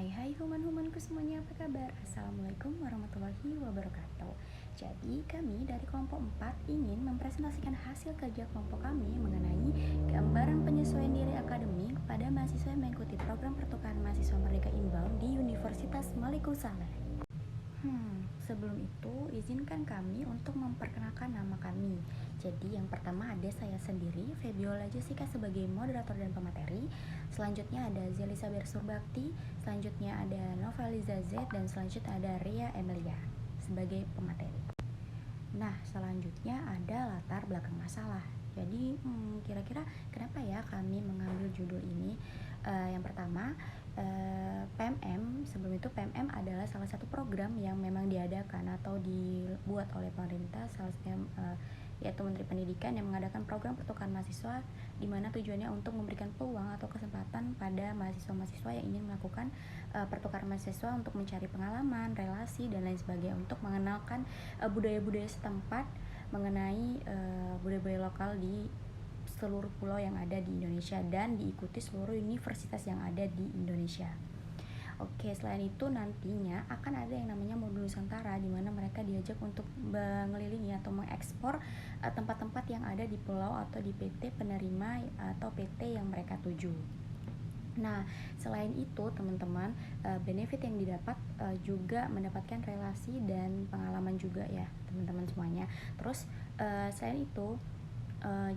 Hai human-humanku semuanya, apa kabar? Assalamualaikum warahmatullahi wabarakatuh. Jadi kami dari kelompok 4 ingin mempresentasikan hasil kerja kelompok kami mengenai gambaran penyesuaian diri akademik pada mahasiswa yang mengikuti program pertukaran mahasiswa Merdeka Inbound di Universitas Malikul Saleh. Sebelum itu izinkan kami untuk memperkenalkan nama kami. Jadi yang pertama ada saya sendiri, Febiola Jessica sebagai moderator dan pemateri. Selanjutnya ada Zelisa Bersurbakti, selanjutnya ada Novaliza Z, dan selanjutnya ada Ria Emilia sebagai pemateri. Nah, selanjutnya ada latar belakang masalah. Jadi kira-kira kenapa ya kami mengambil judul ini? Yang pertama, PMM. Sebelum itu PMM adalah salah satu program yang memang diadakan atau dibuat oleh pemerintah, salah satunya yaitu Menteri Pendidikan yang mengadakan program pertukaran mahasiswa, di mana tujuannya untuk memberikan peluang atau kesempatan pada mahasiswa-mahasiswa yang ingin melakukan pertukaran mahasiswa untuk mencari pengalaman, relasi, dan lain sebagainya, untuk mengenalkan budaya-budaya setempat, mengenai budaya-budaya lokal di seluruh pulau yang ada di Indonesia dan diikuti seluruh universitas yang ada di Indonesia. Oke, selain itu nantinya akan ada yang namanya modul Nusantara, di mana mereka diajak untuk mengelilingi atau mengekspor tempat-tempat yang ada di pulau atau di PT penerima atau PT yang mereka tuju. Nah, selain itu teman-teman, benefit yang didapat juga mendapatkan relasi dan pengalaman juga ya teman-teman semuanya. Terus selain itu,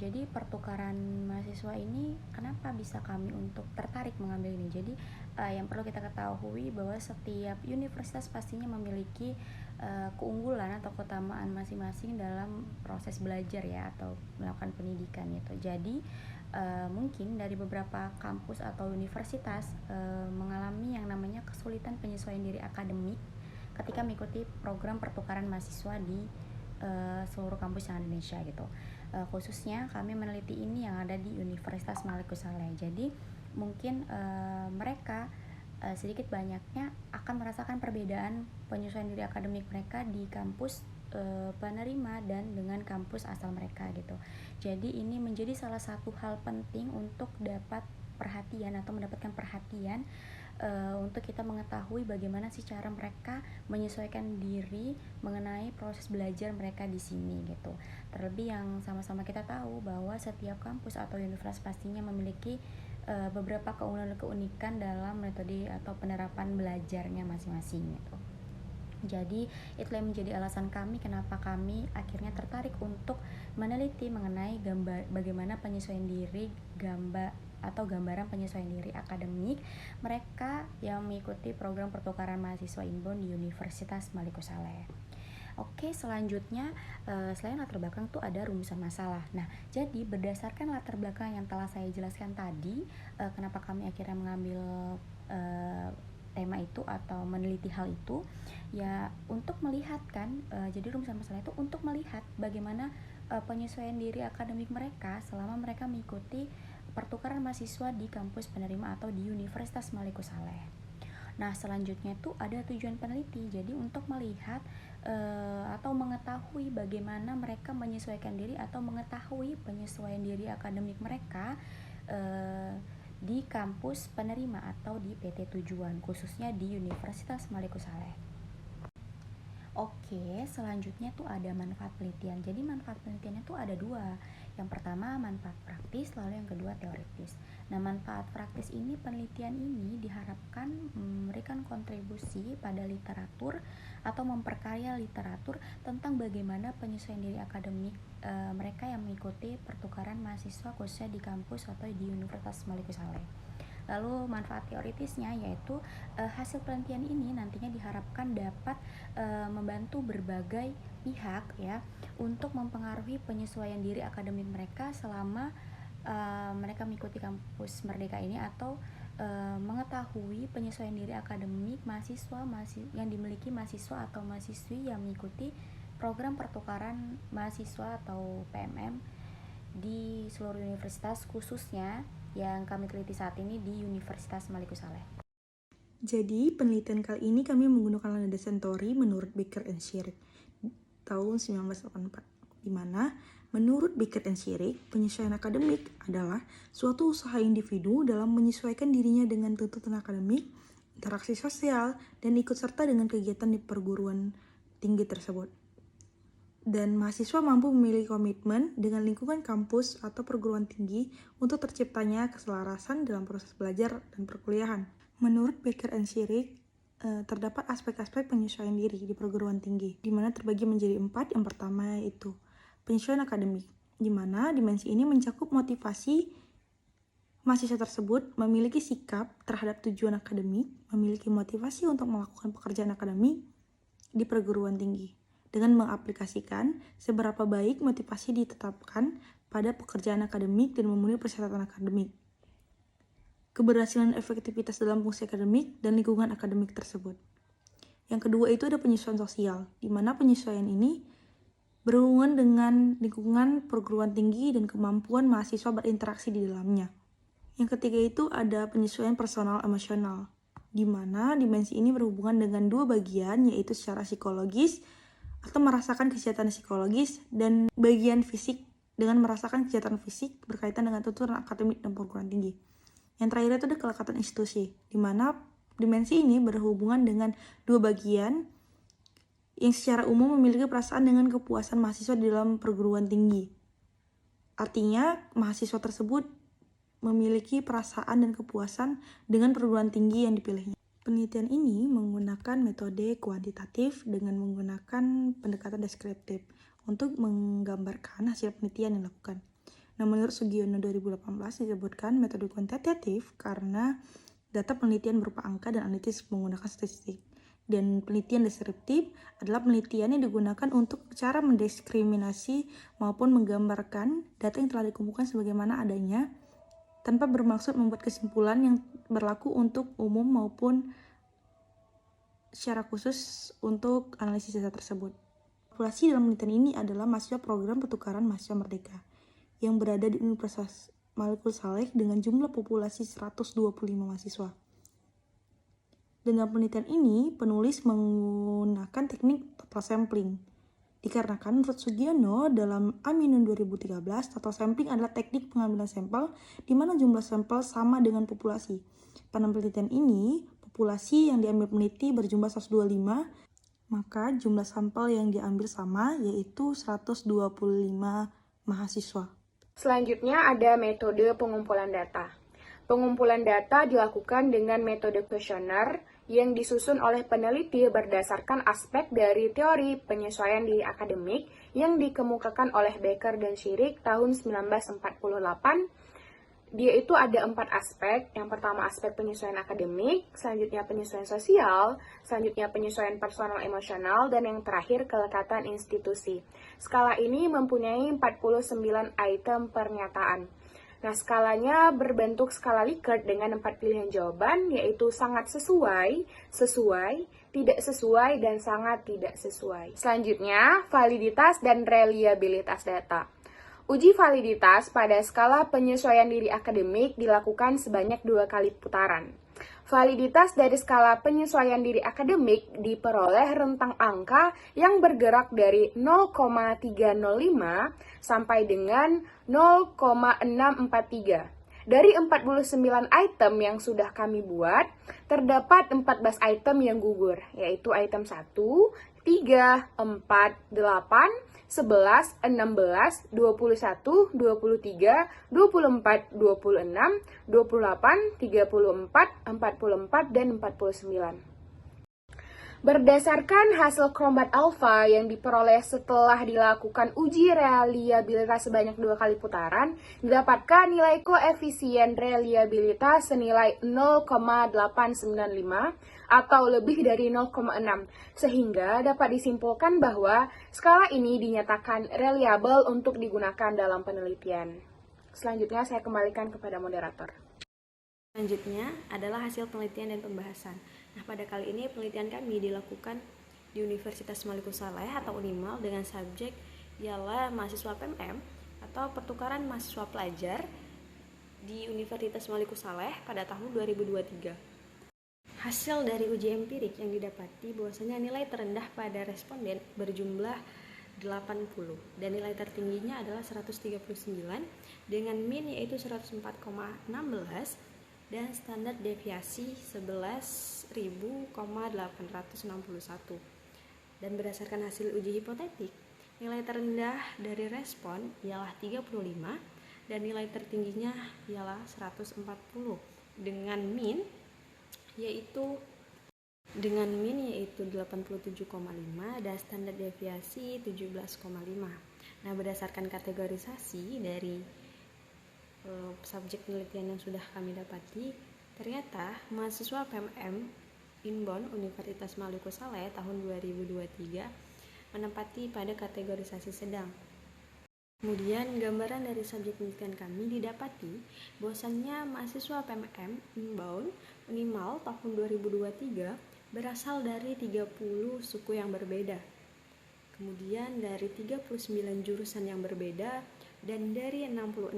jadi pertukaran mahasiswa ini kenapa bisa kami untuk tertarik mengambil ini? Jadi yang perlu kita ketahui bahwa setiap universitas pastinya memiliki keunggulan atau keutamaan masing-masing dalam proses belajar ya, atau melakukan pendidikan gitu. Jadi mungkin dari beberapa kampus atau universitas mengalami yang namanya kesulitan penyesuaian diri akademik ketika mengikuti program pertukaran mahasiswa di seluruh kampus yang ada di Indonesia gitu. Khususnya kami meneliti ini yang ada di Universitas Malikul Saleh. Jadi mungkin mereka sedikit banyaknya akan merasakan perbedaan penyesuaian diri akademik mereka di kampus penerima dan dengan kampus asal mereka gitu. Jadi ini menjadi salah satu hal penting untuk dapat perhatian atau mendapatkan perhatian untuk kita mengetahui bagaimana sih cara mereka menyesuaikan diri mengenai proses belajar mereka di sini gitu. Terlebih yang sama-sama kita tahu bahwa setiap kampus atau universitas pastinya memiliki beberapa keunikan dalam metode atau penerapan belajarnya masing-masing gitu. Jadi itulah yang menjadi alasan kami kenapa kami akhirnya tertarik untuk meneliti mengenai bagaimana penyesuaian diri gambaran penyesuaian diri akademik mereka yang mengikuti program pertukaran mahasiswa inbound di Universitas Malikul Saleh. Oke, selanjutnya selain latar belakang tuh ada rumusan masalah. Nah, jadi berdasarkan latar belakang yang telah saya jelaskan tadi, kenapa kami akhirnya mengambil tema itu atau meneliti hal itu, ya untuk melihat kan, jadi rumusan masalah itu untuk melihat bagaimana penyesuaian diri akademik mereka selama mereka mengikuti pertukaran mahasiswa di kampus penerima atau di Universitas Malikul Saleh. Nah, selanjutnya itu ada tujuan peneliti. Jadi untuk melihat atau mengetahui bagaimana mereka menyesuaikan diri atau mengetahui penyesuaian diri akademik mereka di kampus penerima atau di PT tujuan, khususnya di Universitas Malikul Saleh. Oke, selanjutnya tuh ada manfaat penelitian. Jadi manfaat penelitiannya tuh ada dua. Yang pertama manfaat praktis, lalu yang kedua teoritis. Nah, manfaat praktis ini, penelitian ini diharapkan memberikan kontribusi pada literatur atau memperkaya literatur tentang bagaimana penyesuaian diri akademik mereka yang mengikuti pertukaran mahasiswa khususnya di kampus atau di Universitas Malikul Saleh. Lalu manfaat teoritisnya yaitu hasil penelitian ini nantinya diharapkan dapat membantu berbagai pihak ya untuk mempengaruhi penyesuaian diri akademik mereka selama mereka mengikuti kampus Merdeka ini, atau mengetahui penyesuaian diri akademik mahasiswa yang dimiliki mahasiswa atau mahasiswi yang mengikuti program pertukaran mahasiswa atau PMM di seluruh universitas, khususnya yang kami teliti saat ini di Universitas Malikul Saleh. Jadi, penelitian kali ini kami menggunakan landasan teori menurut Becker and Schirik tahun 1984, di mana menurut Becker and Schirik, penyesuaian akademik adalah suatu usaha individu dalam menyesuaikan dirinya dengan tuntutan akademik berinteraksi sosial, dan ikut serta dengan kegiatan di perguruan tinggi tersebut. Dan mahasiswa mampu memiliki komitmen dengan lingkungan kampus atau perguruan tinggi untuk terciptanya keselarasan dalam proses belajar dan perkuliahan. Menurut Becker and Shirik, terdapat aspek-aspek penyesuaian diri di perguruan tinggi, di mana terbagi menjadi 4. Yang pertama yaitu penyesuaian akademik, di mana dimensi ini mencakup motivasi mahasiswa tersebut memiliki sikap terhadap tujuan akademik, memiliki motivasi untuk melakukan pekerjaan akademik di perguruan tinggi, dengan mengaplikasikan seberapa baik motivasi ditetapkan pada pekerjaan akademik dan memenuhi persyaratan akademik, keberhasilan efektivitas dalam fungsi akademik dan lingkungan akademik tersebut. Yang kedua itu ada penyesuaian sosial, di mana penyesuaian ini berhubungan dengan lingkungan perguruan tinggi dan kemampuan mahasiswa berinteraksi di dalamnya. Yang ketiga itu ada penyesuaian personal emosional, di mana dimensi ini berhubungan dengan 2 bagian, yaitu secara psikologis atau merasakan kesehatan psikologis, dan bagian fisik dengan merasakan kesehatan fisik berkaitan dengan tuntutan akademik dan perguruan tinggi. Yang terakhir itu ada kelekatan institusi, di mana dimensi ini berhubungan dengan 2 bagian yang secara umum memiliki perasaan dengan kepuasan mahasiswa di dalam perguruan tinggi. Artinya, mahasiswa tersebut memiliki perasaan dan kepuasan dengan perguruan tinggi yang dipilihnya. Penelitian ini menggunakan metode kuantitatif dengan menggunakan pendekatan deskriptif untuk menggambarkan hasil penelitian yang dilakukan. Nah, menurut Sugiono 2018 disebutkan metode kuantitatif karena data penelitian berupa angka dan analitis menggunakan statistik. Dan penelitian deskriptif adalah penelitian yang digunakan untuk cara mendiskriminasi maupun menggambarkan data yang telah dikumpulkan sebagaimana adanya, tanpa bermaksud membuat kesimpulan yang berlaku untuk umum maupun secara khusus untuk analisis data tersebut. Populasi dalam penelitian ini adalah mahasiswa program pertukaran mahasiswa merdeka yang berada di Universitas Malikul Saleh dengan jumlah populasi 125 mahasiswa. Dan dalam penelitian ini, penulis menggunakan teknik total sampling. Dikarenakan menurut Sugiono dalam Aminun 2013, total sampling adalah teknik pengambilan sampel di mana jumlah sampel sama dengan populasi. Pada penelitian ini, populasi yang diambil peneliti berjumlah 125, maka jumlah sampel yang diambil sama yaitu 125 mahasiswa. Selanjutnya ada metode pengumpulan data. Pengumpulan data dilakukan dengan metode kuesioner yang disusun oleh peneliti berdasarkan aspek dari teori penyesuaian diri akademik yang dikemukakan oleh Becker dan Shirik tahun 1948. Dia itu ada 4 aspek. Yang pertama aspek penyesuaian akademik, selanjutnya penyesuaian sosial, selanjutnya penyesuaian personal emosional, dan yang terakhir kelekatan institusi. Skala ini mempunyai 49 item pernyataan. Nah, skalanya berbentuk skala Likert dengan 4 pilihan jawaban, yaitu sangat sesuai, sesuai, tidak sesuai, dan sangat tidak sesuai. Selanjutnya, validitas dan reliabilitas data. Uji validitas pada skala penyesuaian diri akademik dilakukan sebanyak 2 kali putaran. Validitas dari skala penyesuaian diri akademik diperoleh rentang angka yang bergerak dari 0,305 sampai dengan 0,643. Dari 49 item yang sudah kami buat, terdapat 14 item yang gugur, yaitu item 1, 3, 4, 8, 11, 16, 21, 23, 24, 26, 28, 34, 44, dan 49. Berdasarkan hasil Crombat Alpha yang diperoleh setelah dilakukan uji reliabilitas sebanyak 2 kali putaran, didapatkan nilai koefisien reliabilitas senilai 0,895 atau lebih dari 0,6, sehingga dapat disimpulkan bahwa skala ini dinyatakan reliable untuk digunakan dalam penelitian. Selanjutnya saya kembalikan kepada moderator. Selanjutnya adalah hasil penelitian dan pembahasan. Nah, pada kali ini penelitian kami dilakukan di Universitas Malikul Saleh atau Unimal dengan subjek ialah mahasiswa PMM atau pertukaran mahasiswa pelajar di Universitas Malikul Saleh pada tahun 2023. Hasil dari uji empirik yang didapati bahwasanya nilai terendah pada responden berjumlah 80 dan nilai tertingginya adalah 139 dengan min yaitu 104,16 dan standar deviasi 11 11.861. Dan berdasarkan hasil uji hipotetik, nilai terendah dari respon ialah 35 dan nilai tertingginya ialah 140 dengan min yaitu 87,5 dan standar deviasi 17,5. Nah, berdasarkan kategorisasi dari subjek penelitian yang sudah kami dapati, ternyata mahasiswa PMM Inbound Universitas Maluku Saleh tahun 2023 menempati pada kategorisasi sedang. Kemudian gambaran dari subjek penelitian kami didapati bahwasannya mahasiswa PMM Inbound Unimal tahun 2023 berasal dari 30 suku yang berbeda. Kemudian dari 39 jurusan yang berbeda dan dari 66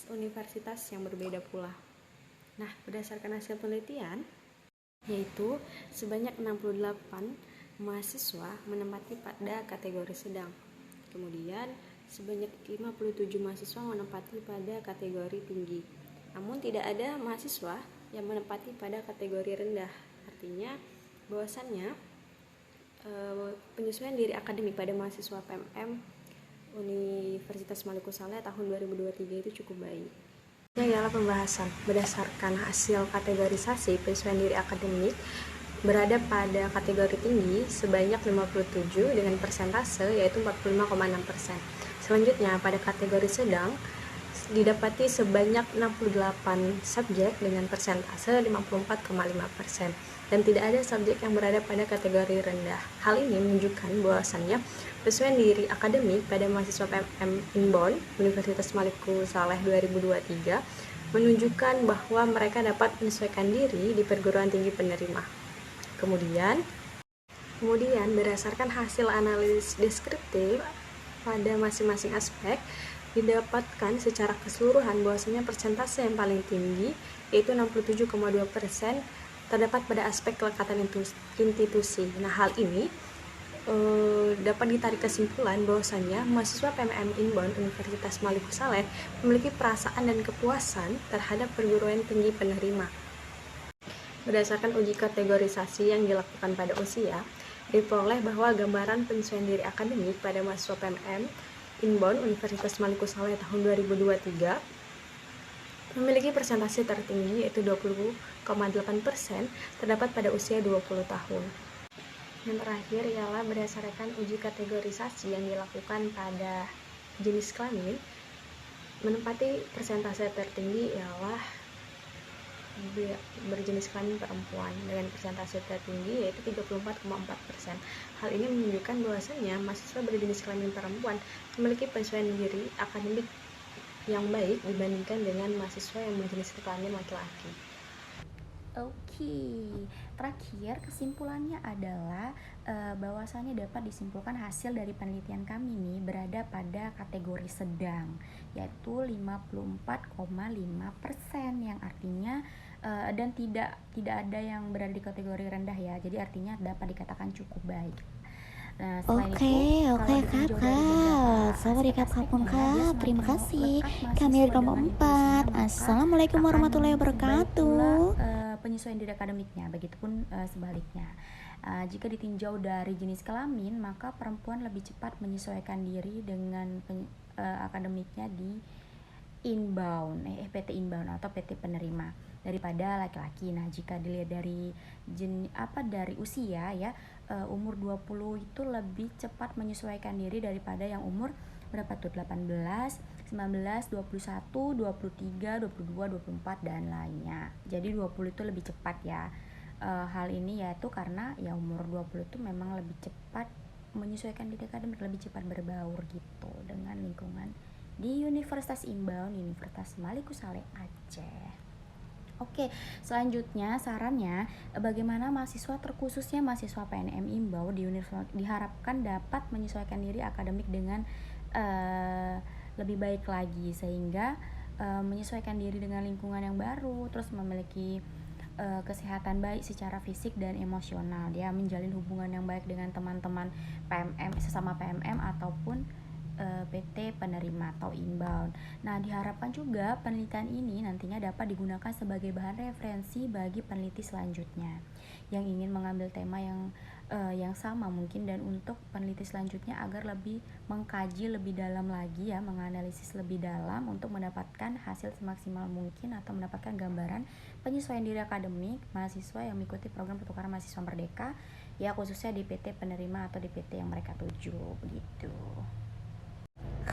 universitas yang berbeda pula. Nah, berdasarkan hasil penelitian, yaitu sebanyak 68 mahasiswa menempati pada kategori sedang. Kemudian, sebanyak 57 mahasiswa menempati pada kategori tinggi. Namun, tidak ada mahasiswa yang menempati pada kategori rendah. Artinya, bahwasannya penyesuaian diri akademik pada mahasiswa PMM Universitas Maluku Saleh tahun 2023 itu cukup baik. Ini adalah pembahasan berdasarkan hasil kategorisasi penyesuaian diri akademik berada pada kategori tinggi sebanyak 57 dengan persentase yaitu 45,6%. Selanjutnya pada kategori sedang didapati sebanyak 68 subjek dengan persentase 54,5%. Dan tidak ada subjek yang berada pada kategori rendah. Hal ini menunjukkan bahwasannya penyesuaian diri akademik pada mahasiswa PMM Inbound Universitas Maluku Saleh 2023 menunjukkan bahwa mereka dapat menyesuaikan diri di perguruan tinggi penerima. Kemudian berdasarkan hasil analisis deskriptif pada masing-masing aspek didapatkan secara keseluruhan bahwasanya persentase yang paling tinggi yaitu 67,2% terdapat pada aspek kelekatan institusi. Nah, hal ini dapat ditarik kesimpulan bahwasannya mahasiswa PMM Inbound Universitas Maluku Saleh memiliki perasaan dan kepuasan terhadap perguruan tinggi penerima. Berdasarkan uji kategorisasi yang dilakukan pada usia, diperoleh bahwa gambaran penyesuaian diri akademik pada mahasiswa PMM Inbound Universitas Maluku Saleh tahun 2023 memiliki persentase tertinggi yaitu 20,8% terdapat pada usia 20 tahun. Yang terakhir ialah berdasarkan uji kategorisasi yang dilakukan pada jenis kelamin, menempati persentase tertinggi ialah berjenis kelamin perempuan dengan persentase tertinggi yaitu 34,4%. Hal ini menunjukkan bahwasannya mahasiswa berjenis kelamin perempuan memiliki penyesuaian diri akademik yang baik dibandingkan dengan mahasiswa yang berjenis kelamin laki-laki. Oke, terakhir kesimpulannya adalah bahwasannya dapat disimpulkan hasil dari penelitian kami nih berada pada kategori sedang, yaitu 54,5%, yang artinya dan tidak ada yang berada di kategori rendah ya. Jadi artinya dapat dikatakan cukup baik. Nah, Oke, kakak. Sawadikap kapun kak. Terima kasih. Kami dari kelompok 4. Assalamualaikum warahmatullahi wabarakatuh. Penyesuaian diri akademiknya, begitupun sebaliknya. Jika ditinjau dari jenis kelamin, maka perempuan lebih cepat menyesuaikan diri dengan akademiknya di PT Inbound atau PT penerima daripada laki-laki. Nah, jika dilihat dari dari usia ya, umur 20 itu lebih cepat menyesuaikan diri daripada yang umur berapa tuh, 18, 19, 21, 23, 22, 24 dan lainnya. Jadi 20 itu lebih cepat ya. Hal ini yaitu karena ya umur 20 itu memang lebih cepat menyesuaikan diri akademik, lebih cepat berbaur gitu dengan lingkungan di Universitas Inbound, Universitas Maluku Saleh Aceh. Oke, selanjutnya sarannya bagaimana mahasiswa terkhususnya mahasiswa PNM Inbound di universitas diharapkan dapat menyesuaikan diri akademik dengan lebih baik lagi, sehingga menyesuaikan diri dengan lingkungan yang baru, terus memiliki kesehatan baik secara fisik dan emosional, dia menjalin hubungan yang baik dengan teman-teman PMM, sesama PMM ataupun PT penerima atau inbound. Nah, diharapkan juga penelitian ini nantinya dapat digunakan sebagai bahan referensi bagi peneliti selanjutnya yang ingin mengambil tema yang sama mungkin, dan untuk peneliti selanjutnya agar lebih mengkaji lebih dalam lagi ya, menganalisis lebih dalam untuk mendapatkan hasil semaksimal mungkin atau mendapatkan gambaran penyesuaian diri akademik mahasiswa yang mengikuti program pertukaran mahasiswa merdeka ya, khususnya di PT penerima atau di PT yang mereka tuju begitu.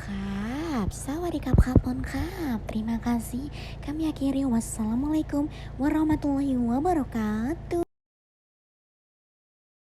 ครับสวัสดีครับขอบคุณครับ terima kasih kami akhiri wassalamualaikum warahmatullahi wabarakatuh